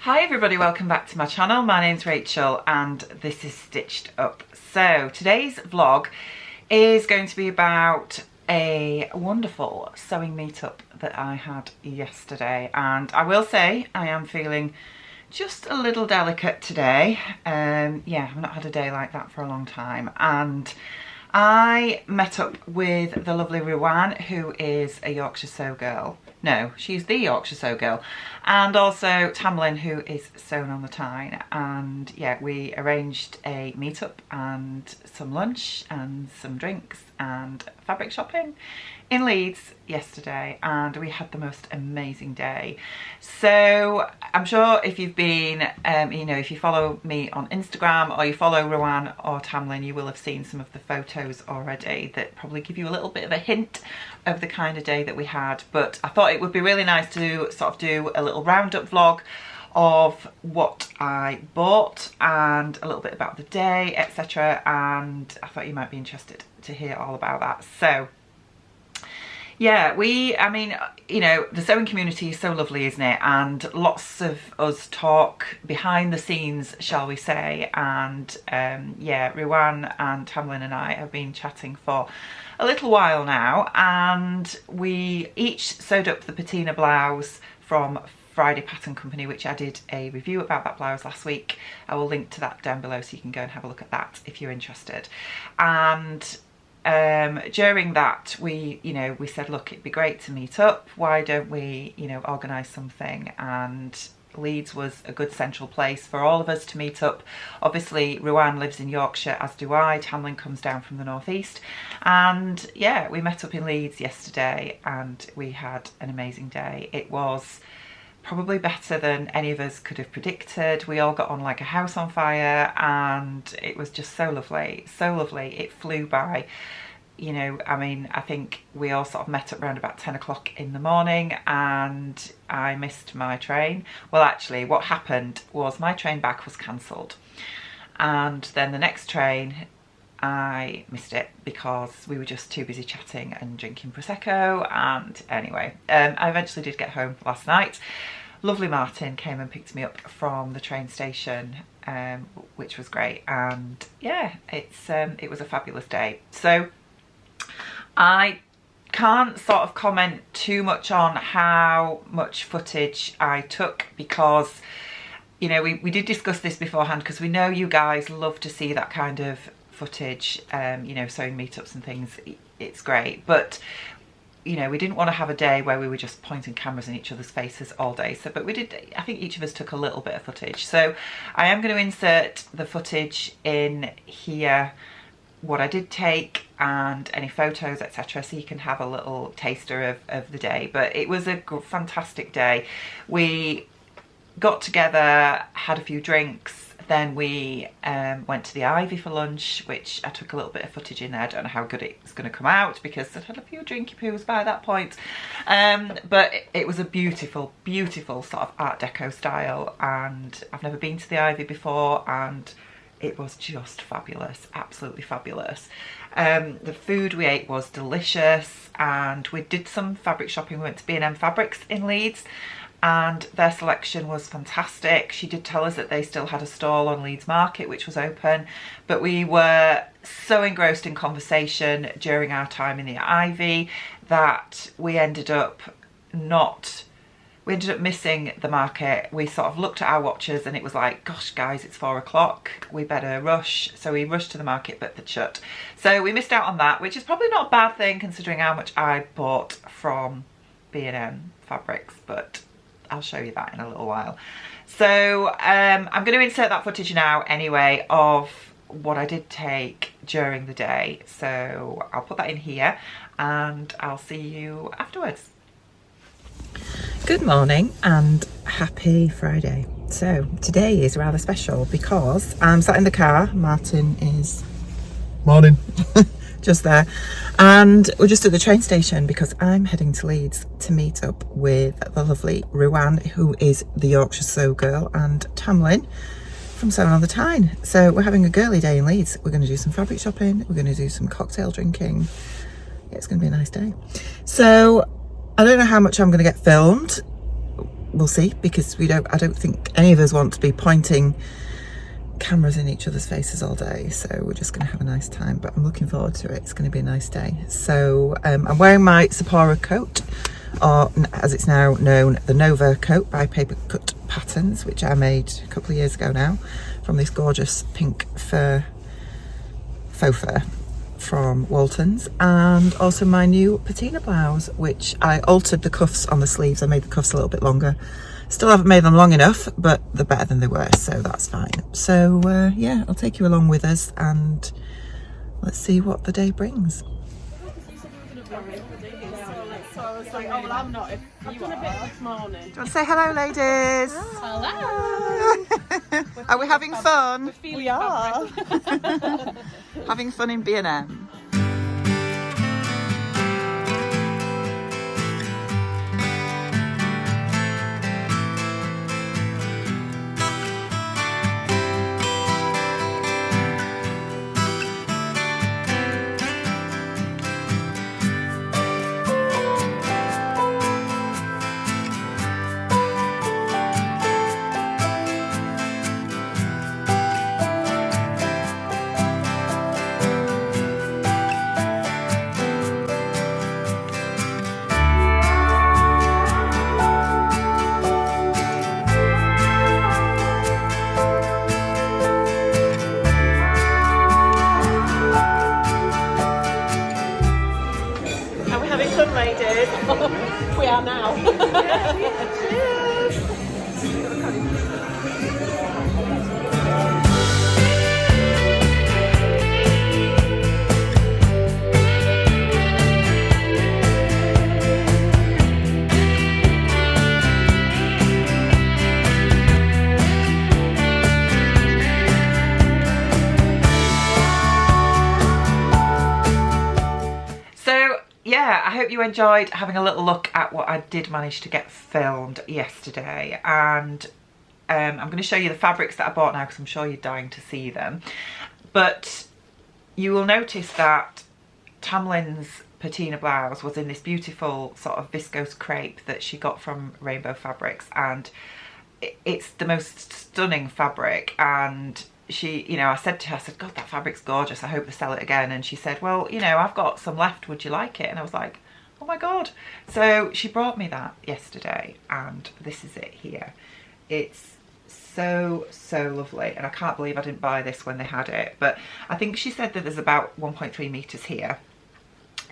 Hi everybody, welcome back to my channel. My name's Rachel and this is Stitched Up. So today's vlog is going to be about a wonderful sewing meetup that I had yesterday, and I will say I am feeling just a little delicate today. Yeah, I've not had a day like that for a long time, and I met up with the lovely Rowan, who is a Yorkshire sew girl. No, she's the Yorkshire sew girl, and also Tamlin, who is Sewn on the Tyne. And yeah, we arranged a meetup and some lunch and some drinks and fabric shopping in Leeds yesterday, and we had the most amazing day. So I'm sure if you've been, if you follow me on Instagram or you follow Rowan or Tamlin, you will have seen some of the photos already that probably give you a little bit of a hint of the kind of day that we had. But I thought it would be really nice to sort of do a little roundup vlog of what I bought and a little bit about the day, etc. And I thought you might be interested to hear all about that. So yeah, the sewing community is so lovely, isn't it? And lots of us talk behind the scenes, shall we say. And yeah, Rowan and Tamlin and I have been chatting for a little while now, and we each sewed up the Patina blouse from Friday Pattern Company, which I did a review about that blouse last week. I will link to that down below so you can go and have a look at that if you're interested. And during that we said, look, it'd be great to meet up. Why don't we organise something? And Leeds was a good central place for all of us to meet up. Obviously Rowan lives in Yorkshire, as do I. Tamlin comes down from the northeast, and yeah, we met up in Leeds yesterday and we had an amazing day. It was probably better than any of us could have predicted. We all got on like a house on fire, and it was just so lovely, so lovely. It flew by. I think we all sort of met up around about 10 o'clock in the morning, and I missed my train. Well, actually what happened was my train back was cancelled, and then the next train I missed it because we were just too busy chatting and drinking Prosecco. And anyway, I eventually did get home last night. Lovely Martin came and picked me up from the train station, which was great. And yeah, it was a fabulous day. So I can't sort of comment too much on how much footage I took, because we did discuss this beforehand, because we know you guys love to see that kind of footage, sewing meetups and things. It's great, but we didn't want to have a day where we were just pointing cameras in each other's faces all day. But we did, I think each of us took a little bit of footage. So I am going to insert the footage in here, what I did take and any photos, etc., so you can have a little taster of the day. But it was a fantastic day. We got together, had a few drinks, then we went to the Ivy for lunch, which I took a little bit of footage in there. I don't know how good it's going to come out because I'd had a few drinky poos by that point. But it was a beautiful, beautiful sort of Art Deco style, and I've never been to the Ivy before, and it was just fabulous, absolutely fabulous. The food we ate was delicious, and we did some fabric shopping. We went to B&M Fabrics in Leeds, and their selection was fantastic. She did tell us that they still had a stall on Leeds Market, which was open, but we were so engrossed in conversation during our time in the Ivy that we ended up missing the market. We sort of looked at our watches and it was like, gosh guys, it's 4 o'clock, we better rush. So we rushed to the market, but they'd shut. So we missed out on that, which is probably not a bad thing considering how much I bought from B&M Fabrics, but I'll show you that in a little while. So I'm going to insert that footage now anyway of what I did take during the day. So I'll put that in here and I'll see you afterwards. Good morning and happy Friday. So today is rather special because I'm sat in the car. Martin is... Morning. just there, and we're just at the train station because I'm heading to Leeds to meet up with the lovely Rowan, who is the Yorkshire sew girl, and Tamlin from Sewn on the Tyne. So we're having a girly day in Leeds. We're going to do some fabric shopping, we're going to do some cocktail drinking. Yeah, it's going to be a nice day. So I don't know how much I'm going to get filmed. we'll see, because I don't think any of us want to be pointing cameras in each other's faces all day, so we're just going to have a nice time. But I'm looking forward to it. It's going to be a nice day. So I'm wearing my Sephora coat, or as it's now known, the Nova coat by Paper Cut Patterns, which I made a couple of years ago now, from this gorgeous pink faux fur from Walton's, and also my new Patina blouse, which I altered the cuffs on the sleeves. I made the cuffs a little bit longer. Still haven't made them long enough, but they're better than they were, so that's fine. So yeah, I'll take you along with us and let's see what the day brings. So I was like, oh well, I'm not. I've done a bit this morning. Do you want to say hello, ladies? Hello. Are we having fun? We are. Having fun in B&M. We are now. Yeah, I hope you enjoyed having a little look at what I did manage to get filmed yesterday, and I'm going to show you the fabrics that I bought now because I'm sure you're dying to see them. But you will notice that Tamlin's Patina blouse was in this beautiful sort of viscose crepe that she got from Rainbow Fabrics, and it's the most stunning fabric. And she, you know, I said to her, I said, God, that fabric's gorgeous, I hope they sell it again. And she said, well, you know, I've got some left, would you like it? And I was like, oh my God. So she brought me that yesterday, and this is it here. It's so lovely, and I can't believe I didn't buy this when they had it. But I think she said that there's about 1.3 meters here,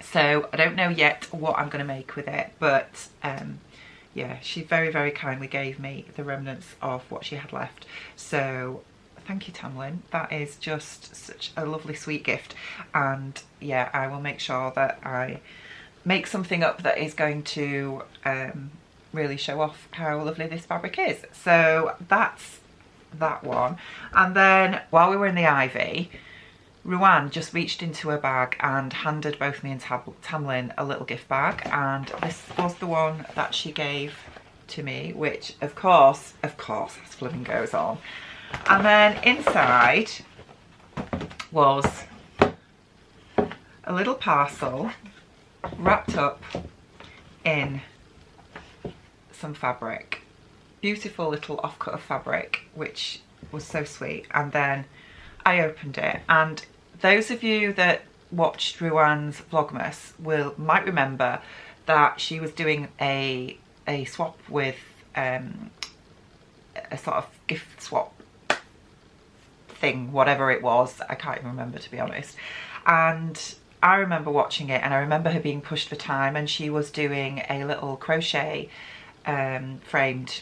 so I don't know yet what I'm going to make with it. But yeah, she very kindly gave me the remnants of what she had left. So thank you, Tamlin. That is just such a lovely, sweet gift. And yeah, I will make sure that I make something up that is going to really show off how lovely this fabric is. So that's that one. And then while we were in the Ivy, Ruan just reached into her bag and handed both me and Tamlin a little gift bag. And this was the one that she gave to me, which of course, as flamingos on. And then inside was a little parcel wrapped up in some fabric. Beautiful little offcut of fabric, which was so sweet. And then I opened it, and those of you that watched Ruan's Vlogmas might remember that she was doing a swap with a sort of gift swap thing, whatever it was. I can't even remember, to be honest. And I remember watching it, and I remember her being pushed for time, and she was doing a little crochet framed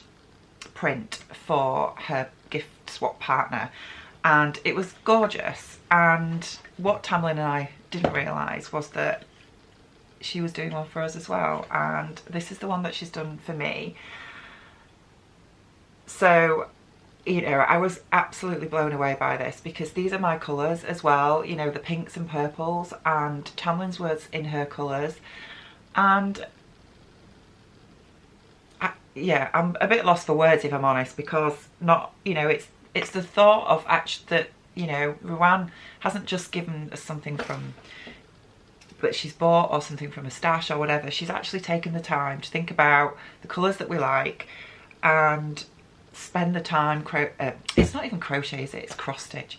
print for her gift swap partner, and it was gorgeous. And what Tamlin and I didn't realise was that she was doing one for us as well, and this is the one that she's done for me. So, you know, I was absolutely blown away by this, because these are my colours as well, you know, the pinks and purples, and Tamlin's was in her colours. And yeah, I'm a bit lost for words, if I'm honest, because it's the thought of actually that, you know, Ruan hasn't just given us something from that she's bought or something from a stash or whatever. She's actually taken the time to think about the colours that we like, and spend the time, it's not even crochet, is it? It's cross stitch.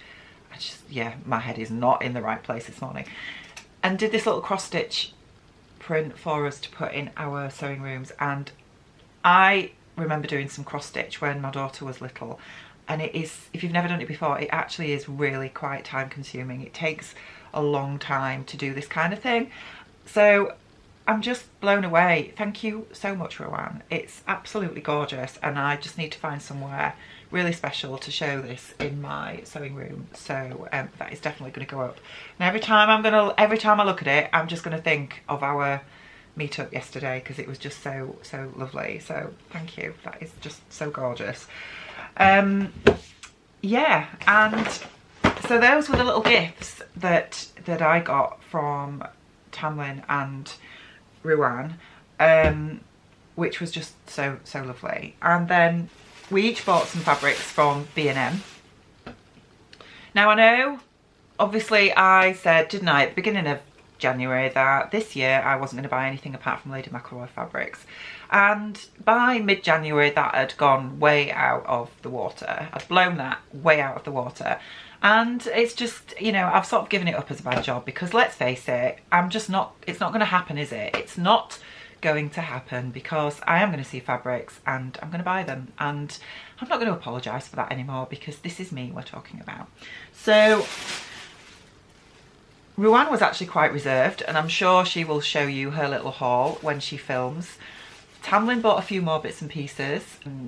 Yeah, my head is not in the right place this morning. And did this little cross stitch print for us to put in our sewing rooms. And I remember doing some cross stitch when my daughter was little, and it is, if you've never done it before, it actually is really quite time consuming. It takes a long time to do this kind of thing. So I'm just blown away. Thank you so much, Rowan. It's absolutely gorgeous, and I just need to find somewhere really special to show this in my sewing room. So that is definitely going to go up. And every time I look at it, I'm just going to think of our meetup yesterday, because it was just so lovely. So thank you. That is just so gorgeous. Yeah, and so those were the little gifts that I got from Tyne and Rowan, which was just so lovely. And then we each bought some fabrics from B&M. Now, I know, obviously I said, didn't I, at the beginning of January, that this year I wasn't going to buy anything apart from Lady McElroy fabrics. And by mid-January that had gone way out of the water. I'd blown that way out of the water. And it's just, you know, I've sort of given it up as a bad job, because let's face it, it's not going to happen, is it? It's not going to happen, because I am going to see fabrics and I'm going to buy them, and I'm not going to apologise for that anymore, because this is me we're talking about. So Rowan was actually quite reserved, and I'm sure she will show you her little haul when she films. Tamlin bought a few more bits and pieces,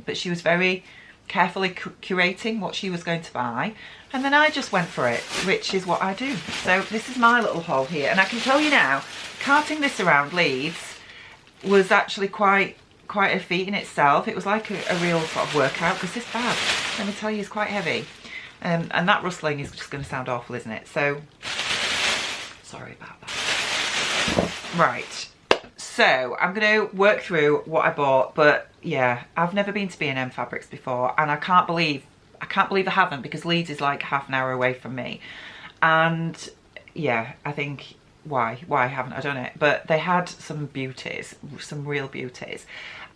but she was very carefully curating what she was going to buy, and then I just went for it, which is what I do. So this is my little haul here, and I can tell you now, carting this around Leeds was actually quite a feat in itself. It was like a real sort of workout, because this bag, let me tell you, is quite heavy, and that rustling is just going to sound awful, isn't it? So sorry about that. Right, so I'm going to work through what I bought, but yeah, I've never been to B&M Fabrics before, and I can't believe I haven't, because Leeds is like half an hour away from me. And yeah, I think why haven't I done it? But they had some beauties, some real beauties.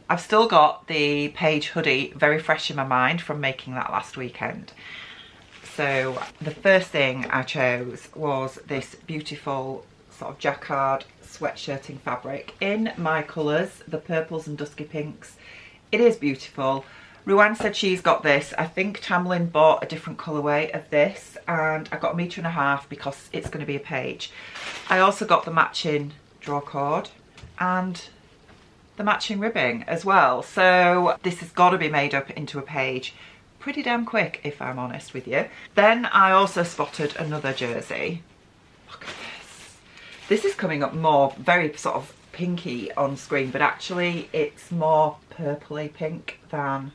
I've still got the Paige hoodie very fresh in my mind from making that last weekend. So the first thing I chose was this beautiful sort of jacquard sweatshirting fabric in my colours, the purples and dusky pinks. It is beautiful. Rowan said she's got this. I think Tamlin bought a different colourway of this, and I got 1.5 meters because it's going to be a page. I also got the matching draw cord and the matching ribbing as well. So this has got to be made up into a page pretty damn quick, if I'm honest with you. Then I also spotted another jersey. Look at this. This is coming up more very sort of pinky on screen, but actually it's more purpley pink than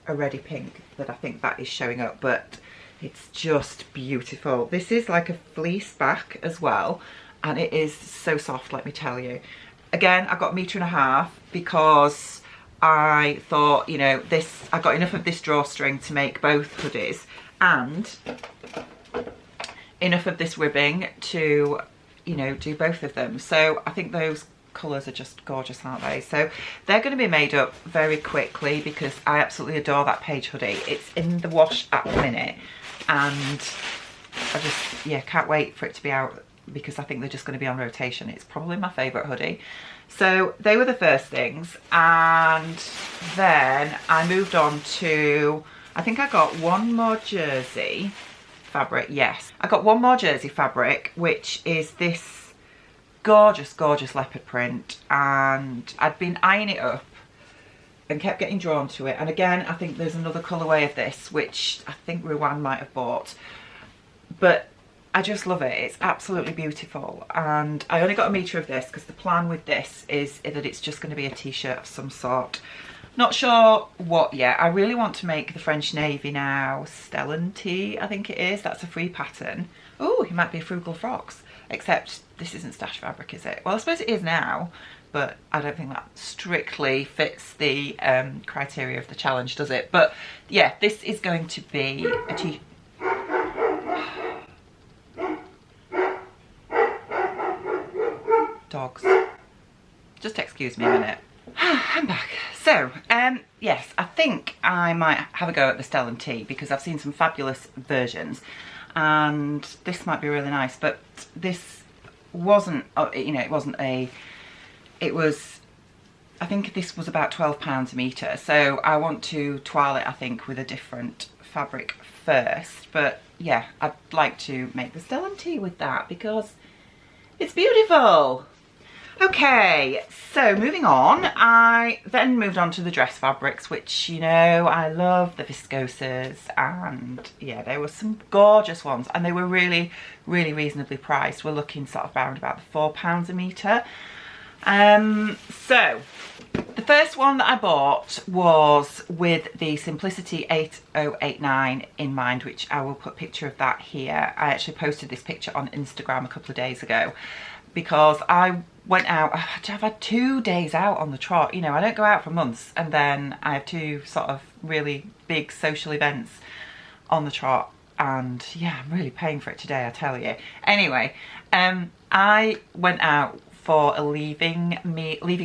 a reddy pink that I think that is showing up, but it's just beautiful. This is like a fleece back as well, and it is so soft, let me tell you. Again, I got 1.5 meters because I thought, you know, this, I got enough of this drawstring to make both hoodies, and enough of this ribbing to, you know, do both of them. So I think those colours are just gorgeous, aren't they? So they're going to be made up very quickly, because I absolutely adore that Paige hoodie. It's in the wash at the minute, and I just, yeah, can't wait for it to be out, because I think they're just going to be on rotation. It's probably my favourite hoodie. So they were the first things, and then I moved on to, I think I got one more jersey fabric. Yes, I got one more jersey fabric, which is this gorgeous leopard print, and I'd been eyeing it up and kept getting drawn to it. And again, I think there's another colourway of this which I think Rowan might have bought, but I just love it. It's absolutely beautiful, and I only got 1 meter of this because the plan with this is that it's just going to be a t-shirt of some sort. Not sure what yet. I really want to make the French Navy now. Stellanty, I think it is. That's a free pattern. Oh, it might be a Frugal Frocks. Except this isn't stash fabric, is it? Well, I suppose it is now, but I don't think that strictly fits the criteria of the challenge, does it? But yeah, this is going to be a dogs. Just excuse me a minute. I'm back. So, yes, I think I might have a go at the Stellan T because I've seen some fabulous versions and this might be really nice, but this wasn't, you know, it was, I think this was about £12 a metre, so I want to twirl it, I think, with a different fabric first, but yeah, I'd like to make the Stellan T with that because it's beautiful. Okay, so moving on, I then moved on to the dress fabrics, which, you know, I love the viscoses, and yeah, there were some gorgeous ones and they were really, really reasonably priced. We're looking sort of around about the £4 a metre. So the first one that I bought was with the Simplicity 8089 in mind, which I will put a picture of that here. I actually posted this picture on Instagram a couple of days ago because I went out, I've had 2 days out on the trot. You know, I don't go out for months and then I have 2 sort of really big social events on the trot, and yeah, I'm really paying for it today, I tell you. Anyway, I went out for a leaving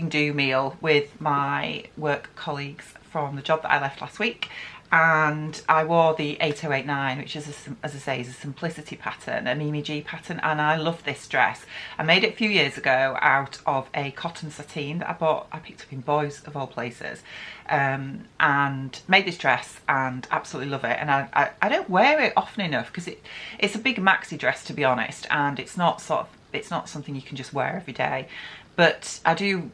do meal with my work colleagues from the job that I left last week, and I wore the 8089, which is, as I say, is a Simplicity pattern, a Mimi G pattern, and I love this dress. I made it a few years ago out of a cotton sateen that I picked up in Boys of all places, and made this dress and absolutely love it. And I don't wear it often enough because it's a big maxi dress, to be honest, and it's not something you can just wear every day, but I do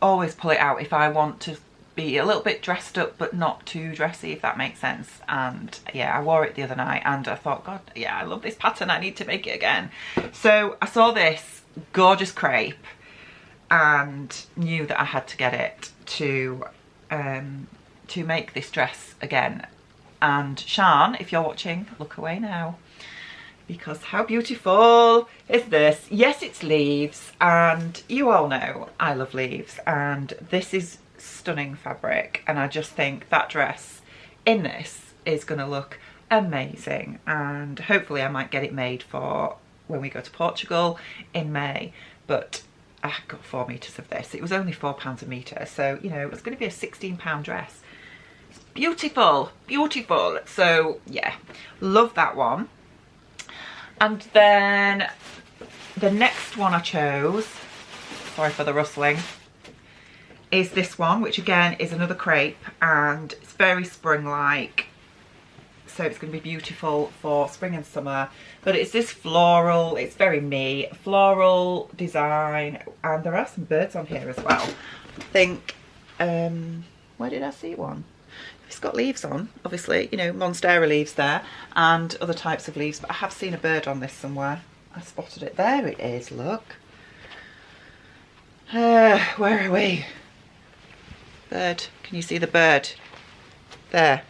always pull it out if I want to be a little bit dressed up but not too dressy, if that makes sense. And yeah, I wore it the other night and I thought, God, yeah, I love this pattern, I need to make it again. So I saw this gorgeous crepe and knew that I had to get it to make this dress again. And Sian, if you're watching, look away now, because how beautiful is this? Yes, it's leaves, and you all know I love leaves, and this is stunning fabric, and I just think that dress in this is going to look amazing, and hopefully I might get it made for when we go to Portugal in May. But I got 4 meters of this. It was only £4 a metre, so you know, it was going to be a £16 dress. It's beautiful, beautiful. So yeah, love that one. And then the next one I chose, sorry for the rustling, is this one, which again is another crepe, and it's very spring-like, so it's going to be beautiful for spring and summer. But it's this floral, it's very me, floral design, and there are some birds on here as well. I think, where did I see one? It's got leaves on, obviously, you know, Monstera leaves there, and other types of leaves, but I have seen a bird on this somewhere. I spotted it. There it is, look. Where are we? Bird, can you see the bird? There.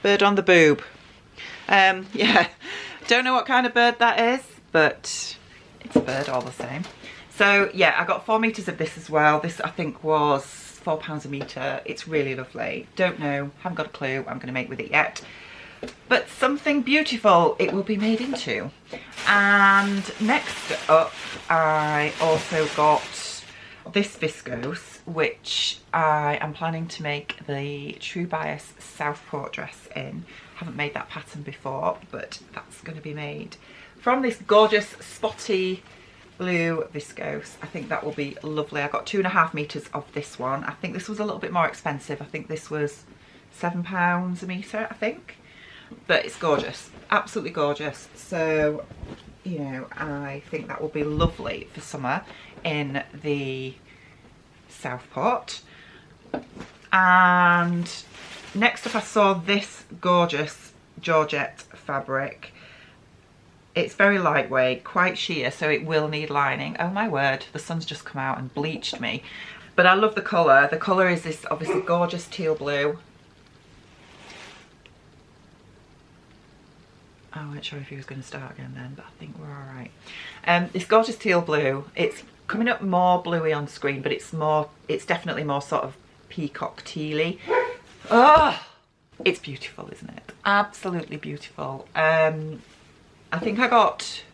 Bird on the boob. Yeah, don't know what kind of bird that is, but it's a bird all the same. So yeah, I got 4 meters of this as well. This I think was £4 a metre. It's really lovely. Don't know, haven't got a clue what I'm going to make with it yet, but something beautiful it will be made into. And next up, I also got this viscose, which I am planning to make the True Bias Southport dress in. Haven't made that pattern before, but that's going to be made from this gorgeous spotty blue viscose. I think that will be lovely. I got 2.5 meters of this one. I think this was a little bit more expensive. I think this was £7 a meter, I think, but it's gorgeous, absolutely gorgeous. So, you know, I think that will be lovely for summer in the Southport. And next up I saw this gorgeous Georgette fabric. It's very lightweight, quite sheer, so it will need lining. Oh my word, the sun's just come out and bleached me. But I love the colour. The colour is this obviously gorgeous teal blue. I wasn't sure if he was going to start again then, but I think we're all right. This gorgeous teal blue. It's coming up more bluey on screen, but it's definitely more sort of peacock tealy. Oh, it's beautiful, isn't it? Absolutely beautiful. I think I got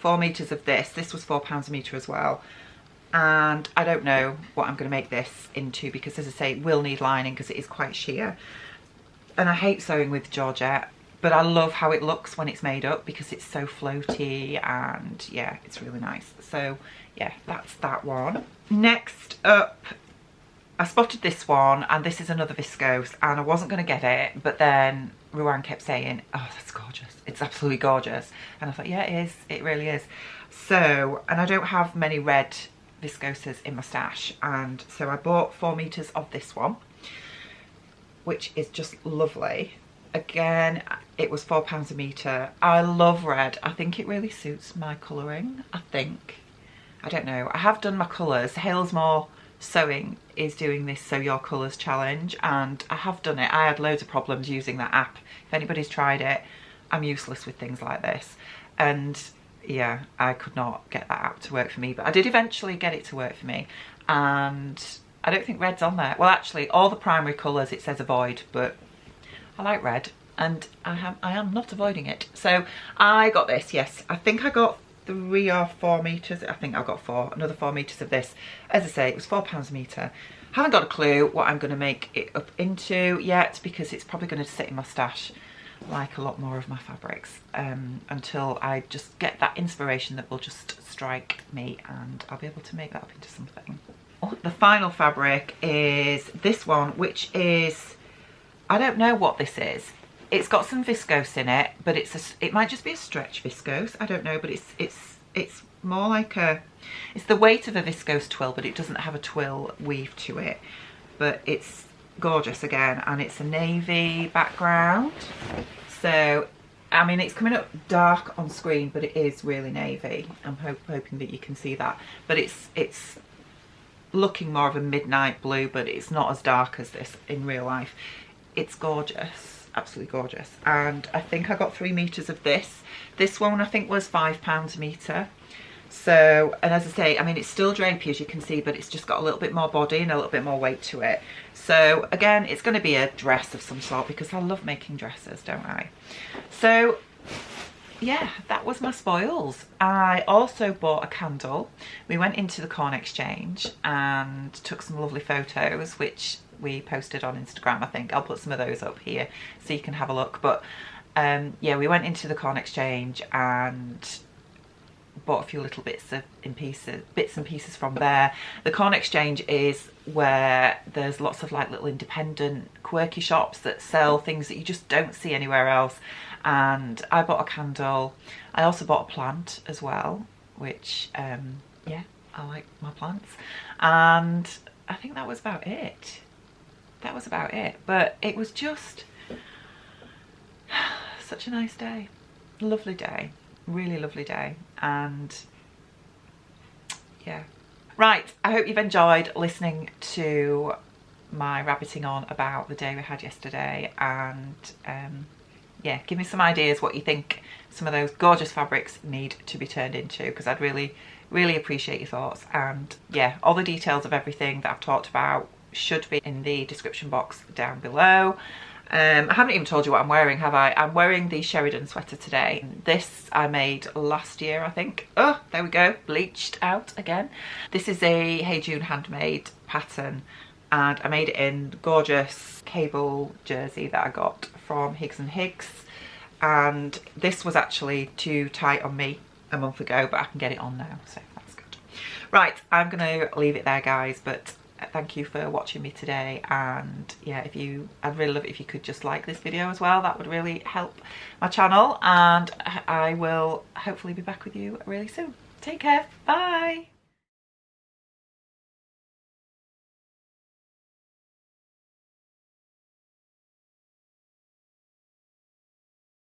4 meters of this. This was £4 a metre as well. and I don't know what I'm going to make this into, because as I say, it will need lining because it is quite sheer. And I hate sewing with georgette, but I love how it looks when it's made up because it's so floaty, and yeah, it's really nice. So yeah, that's that one. Next up, I spotted this one, and this is another viscose, and I wasn't going to get it, but then Ruan kept saying, oh, that's gorgeous, it's absolutely gorgeous. And I thought, yeah, it is, it really is. So, and I don't have many red viscoses in my stash, and so I bought 4 meters of this one, which is just lovely. Again, it was £4 a metre. I love red. I think it really suits my colouring, I think. I don't know. I have done my colours. Halesmore Sewing is doing this Sew Your Colours challenge, and I have done it. I had loads of problems using that app. If anybody's tried it, I'm useless with things like this. And yeah, I could not get that app to work for me, but I did eventually get it to work for me. And I don't think red's on there. Well, actually, all the primary colours it says avoid, but I like red, and I am not avoiding it. So I got this, yes. I think I got 3 or 4 meters. I think I got 4, another 4 meters of this. As I say, it was £4 a meter. Haven't got a clue what I'm going to make it up into yet, because it's probably going to sit in my stash like a lot more of my fabrics until I just get that inspiration that will just strike me, and I'll be able to make that up into something. The final fabric is this one, which is, I don't know what this is. It's got some viscose in it, but it might just be a stretch viscose. I don't know, but it's more like it's the weight of a viscose twill, but it doesn't have a twill weave to it. But it's gorgeous again, and it's a navy background. So, I mean, it's coming up dark on screen, but it is really navy. I'm hoping that you can see that. But it's looking more of a midnight blue, but it's not as dark as this in real life. It's gorgeous, absolutely gorgeous. And I think I got 3 meters of this. This one I think was £5 a meter. So, and as I say, I mean, it's still drapey as you can see, but it's just got a little bit more body and a little bit more weight to it. So again, it's going to be a dress of some sort, because I love making dresses, don't I? So yeah, that was my spoils. I also bought a candle. We went into the Corn Exchange and took some lovely photos, which we posted on Instagram, I think. I'll put some of those up here so you can have a look. But yeah, we went into the Corn Exchange and bought a few little bits and pieces from there. The Corn Exchange is where there's lots of like little independent quirky shops that sell things that you just don't see anywhere else. And I bought a candle. I also bought a plant as well, which yeah, I like my plants. And I think that was about it. That was about it. But it was just such a nice day. Lovely day. Really lovely day. And yeah. Right, I hope you've enjoyed listening to my rabbiting on about the day we had yesterday, and yeah, give me some ideas what you think some of those gorgeous fabrics need to be turned into, because I'd really appreciate your thoughts. And yeah, all the details of everything that I've talked about should be in the description box down below. I haven't even told you what I'm wearing, have I? I'm wearing the Sheridan sweater today. This I made last year, I think. Oh, there we go, bleached out again. This is a Hey June handmade pattern, and I made it in gorgeous cable jersey that I got from Higgs and Higgs. And this was actually too tight on me a month ago, but I can get it on now, so that's good. Right, I'm gonna leave it there, guys, but thank you for watching me today. And yeah, I'd really love it if you could just like this video as well. That would really help my channel, and I will hopefully be back with you really soon. Take care, bye.